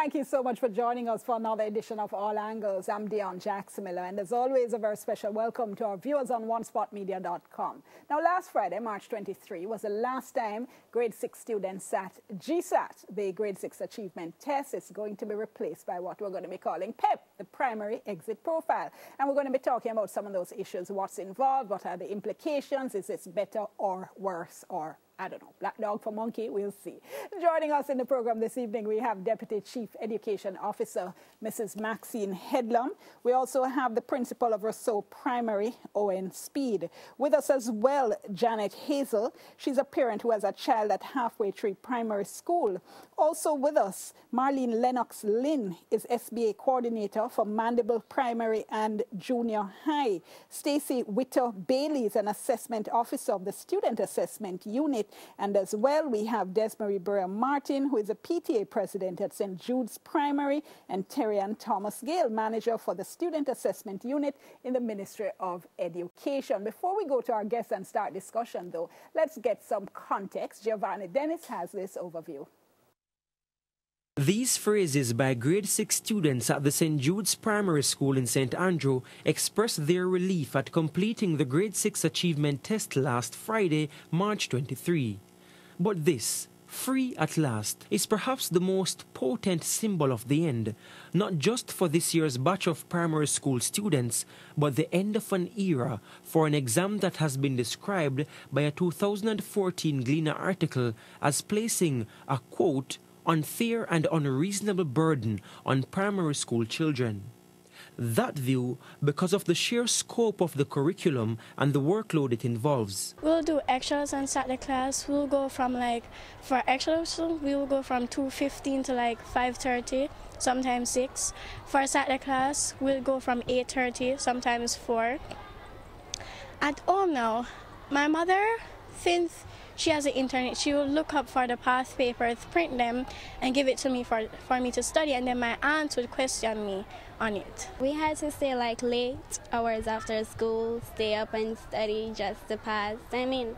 Thank you so much for joining us for another edition of All Angles. I'm Dion Jackson-Miller, and as always, a very special welcome to our viewers on onespotmedia.com. Now, last Friday, March 23, was the last time grade 6 students sat GSAT, the grade 6 achievement test. Is going to be replaced by what we're going to be calling PEP, the primary exit profile. And we're going to be talking about some of those issues, what's involved, what are the implications, is this better or worse, or I don't know, black dog for monkey, we'll see. Joining us in the program this evening, we have Deputy Chief Education Officer, Mrs. Maxine Headlam. We also have the Principal of Rousseau Primary, Owen Speed. With us as well, Janet Hazel. She's a parent who has a child at Halfway Tree Primary School. Also with us, Marlene Lennox Lynn is SBA Coordinator for Mandible Primary and Junior High. Stacey Witter Bailey is an Assessment Officer of the Student Assessment Unit. And as well, we have Desmarie Burr-Martin, who is a PTA President at St. Jude's Primary, and Terry Ann Thomas Gale, Manager for the Student Assessment Unit in the Ministry of Education. Before we go to our guests and start discussion, though, let's get some context. Giovanni Dennis has this overview. These phrases by grade 6 students at the St. Jude's Primary School in St. Andrew expressed their relief at completing the grade 6 achievement test last Friday, March 23. But this, free at last, is perhaps the most potent symbol of the end, not just for this year's batch of primary school students, but the end of an era for an exam that has been described by a 2014 Gleaner article as placing a, quote, unfair and unreasonable burden on primary school children. That view because of the sheer scope of the curriculum and the workload it involves. We'll do extras on Saturday class. We'll go from for extras, we will go from 2:15 to 5:30, sometimes 6. For Saturday class, we'll go from 8:30, sometimes 4. At home now, my mother, since she has the internet, she will look up for the past papers, print them, and give it to me for me to study, and then my aunt would question me on it. We had to stay late hours after school, stay up and study just to pass. I mean,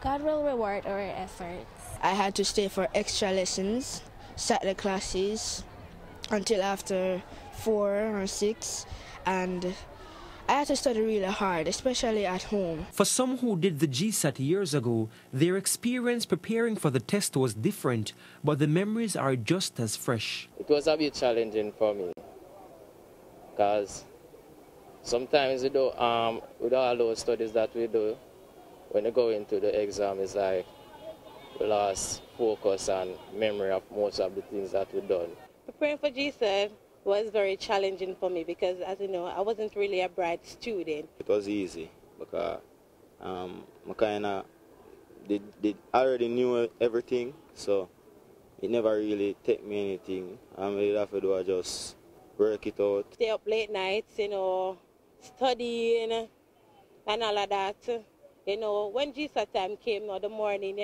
God will reward our efforts. I had to stay for extra lessons, Saturday classes, until after 4 or 6, and I had to study really hard, especially at home. For some who did the GSAT years ago, their experience preparing for the test was different, but the memories are just as fresh. It was a bit challenging for me, because sometimes with all those studies that we do, when you go into the exam, it's like we lost focus and memory of most of the things that we've done. Preparing for GSAT was very challenging for me because, as you know, I wasn't really a bright student. It was easy because I already knew everything, so it never really took me anything. All I have to do is just work it out. Stay up late nights, studying and all of that. When GSAT time came in the morning,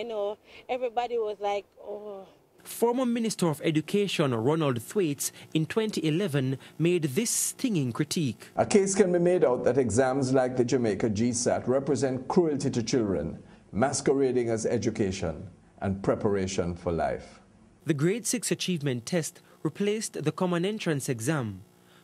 everybody was like, oh. Former Minister of Education Ronald Thwaites in 2011 made this stinging critique. A case can be made out that exams like the Jamaica GSAT represent cruelty to children, masquerading as education and preparation for life. The grade 6 achievement test replaced the Common Entrance exam.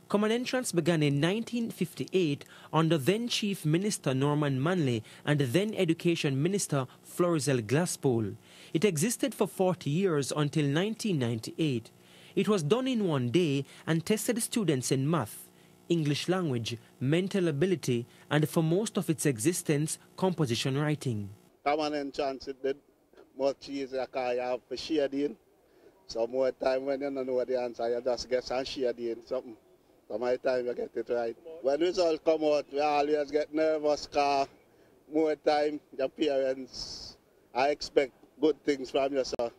Common Entrance began in 1958 under then Chief Minister Norman Manley and then Education Minister Florizel Glaspole. It existed for 40 years until 1998. It was done in one day and tested students in math, English language, mental ability, and for most of its existence, composition writing. Common Entrance it did much easier because you have to shade in. So more time when you don't know the answer, you just get some shade in something. So my time you get it right. When results come out, we always get nervous because more time your parents, I expect good things from you, so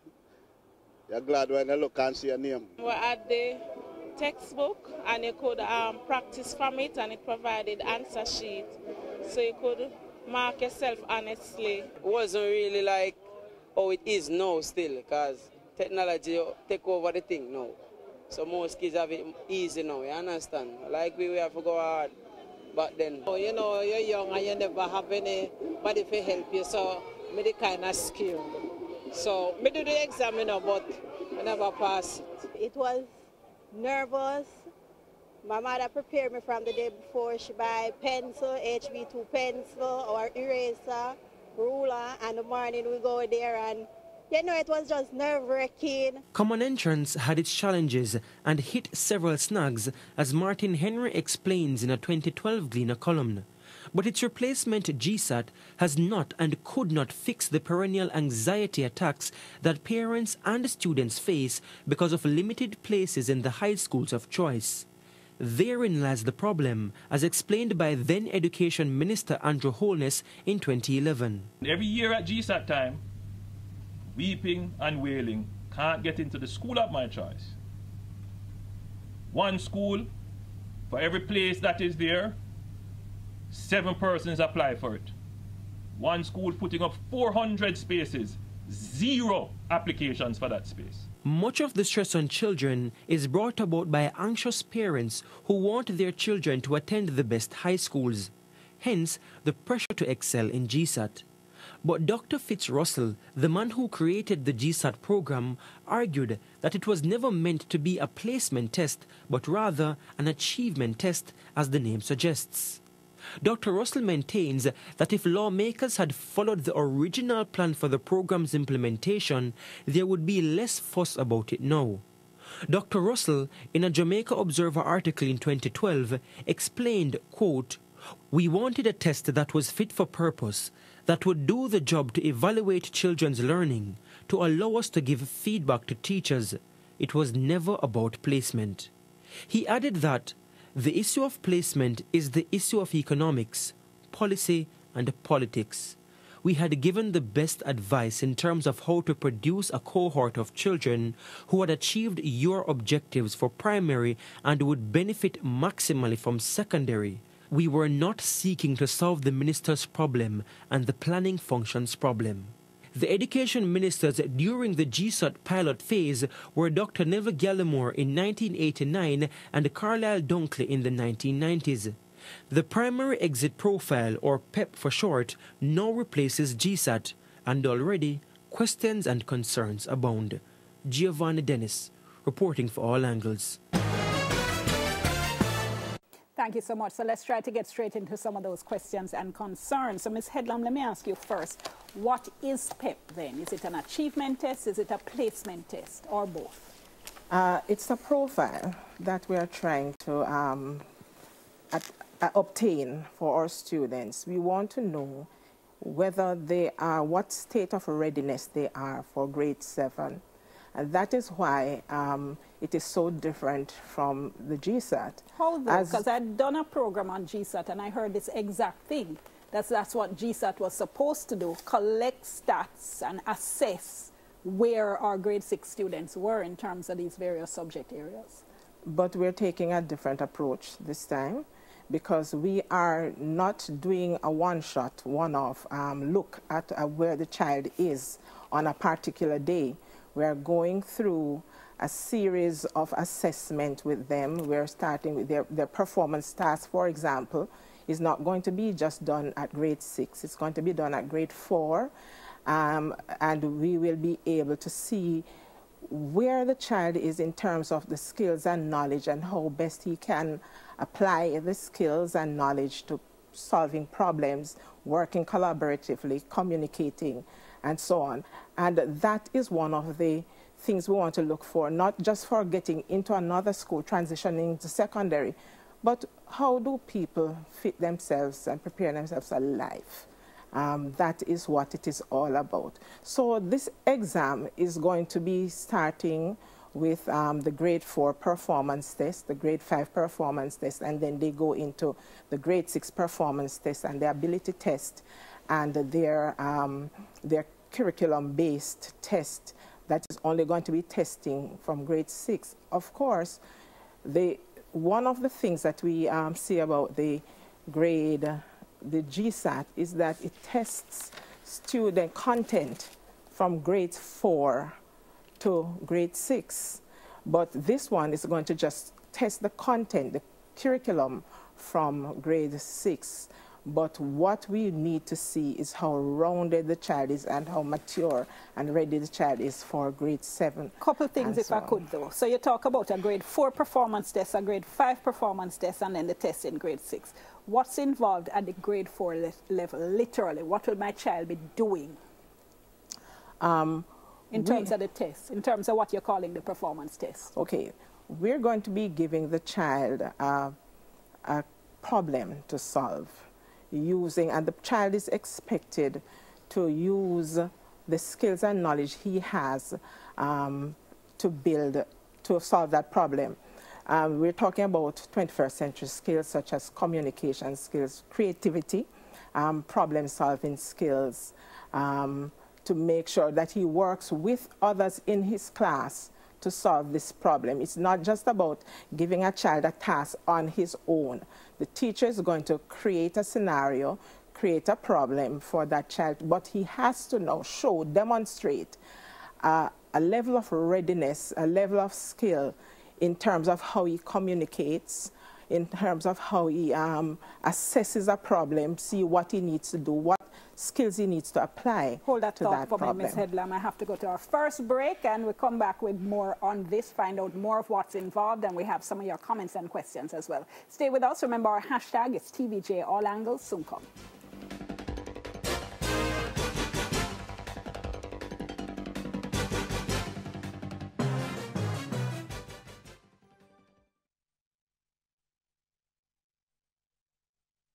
you're glad when you look and see your name. We had the textbook and you could practice from it, and it provided answer sheet, so you could mark yourself honestly. It wasn't really like how it is now still, because technology take over the thing now. So most kids have it easy now, you understand? Like we have to go hard back then. You're young and you never have anybody to help you, so me the kind of skill. So me do the exam, but I never pass it. It was nervous. My mother prepared me from the day before. She buy pencil, HB2 pencil or eraser, ruler, and the morning we go there and it was just nerve-wracking. Common entrance had its challenges and hit several snags, as Martin Henry explains in a 2012 Gleaner column. But its replacement, GSAT, has not and could not fix the perennial anxiety attacks that parents and students face because of limited places in the high schools of choice. Therein lies the problem, as explained by then Education Minister Andrew Holness in 2011. Every year at GSAT time, weeping and wailing, can't get into the school of my choice. One school, for every place that is there, 7 persons apply for it. One school putting up 400 spaces, 0 applications for that space. Much of the stress on children is brought about by anxious parents who want their children to attend the best high schools. Hence, the pressure to excel in GSAT. But Dr. Fitz Russell, the man who created the GSAT program, argued that it was never meant to be a placement test, but rather an achievement test, as the name suggests. Dr. Russell maintains that if lawmakers had followed the original plan for the program's implementation, there would be less fuss about it now. Dr. Russell, in a Jamaica Observer article in 2012, explained, quote, "We wanted a test that was fit for purpose, that would do the job to evaluate children's learning, to allow us to give feedback to teachers. It was never about placement." He added that the issue of placement is the issue of economics, policy, and politics. We had given the best advice in terms of how to produce a cohort of children who had achieved your objectives for primary and would benefit maximally from secondary. We were not seeking to solve the minister's problem and the planning function's problem. The education ministers during the GSAT pilot phase were Dr. Neville Gallimore in 1989 and Carlisle Dunkley in the 1990s. The primary exit profile, or PEP for short, now replaces GSAT, and already questions and concerns abound. Giovanni Dennis, reporting for All Angles. Thank you so much. So let's try to get straight into some of those questions and concerns. So Ms. Headlam, let me ask you first, what is PEP then? Is it an achievement test? Is it a placement test, or both? It's a profile that we are trying to obtain for our students. We want to know whether they are, what state of readiness they are for grade 7. And that is why it is so different from the GSAT. How though? Because I'd done a program on GSAT and I heard this exact thing. That's what GSAT was supposed to do, collect stats and assess where our grade 6 students were in terms of these various subject areas. But we're taking a different approach this time, because we are not doing a one-shot, one-off look at where the child is on a particular day. We're going through a series of assessment with them. We're starting with their performance task, for example, is not going to be just done at grade 6. It's going to be done at grade 4, and we will be able to see where the child is in terms of the skills and knowledge and how best he can apply the skills and knowledge to solving problems, working collaboratively, communicating, and so on. And that is one of the things we want to look for, not just for getting into another school, transitioning to secondary, but how do people fit themselves and prepare themselves for life? That is what it is all about. So this exam is going to be starting with the grade 4 performance test, the grade 5 performance test, and then they go into the grade 6 performance test and the ability test and their curriculum-based test that is only going to be testing from grade 6. Of course, one of the things that we see about the GSAT is that it tests student content from grade 4 to grade 6. But this one is going to just test the content, the curriculum from grade 6. But what we need to see is how rounded the child is and how mature and ready the child is for grade 7. Couple things, if I could, though. So you talk about a grade 4 performance test, a grade 5 performance test, and then the test in grade 6. What's involved at the grade 4 level, literally? What will my child be doing in terms of the test, in terms of what you're calling the performance test? Okay, we're going to be giving the child a problem to solve. And the child is expected to use the skills and knowledge he has to solve that problem. We're talking about 21st century skills such as communication skills, creativity, problem-solving skills, to make sure that he works with others in his class to solve this problem. It's not just about giving a child a task on his own. The teacher is going to create a scenario, create a problem for that child, but he has to now demonstrate a level of readiness, a level of skill in terms of how he communicates, in terms of how he assesses a problem, see what he needs to do, what skills he needs to apply. Hold that to thought that for problem. me, Ms. Headlam. I have to go to our first break, and we'll come back with more on this, find out more of what's involved, and we have some of your comments and questions as well. Stay with us. Remember, our hashtag is TVJ All Angles. Soon come.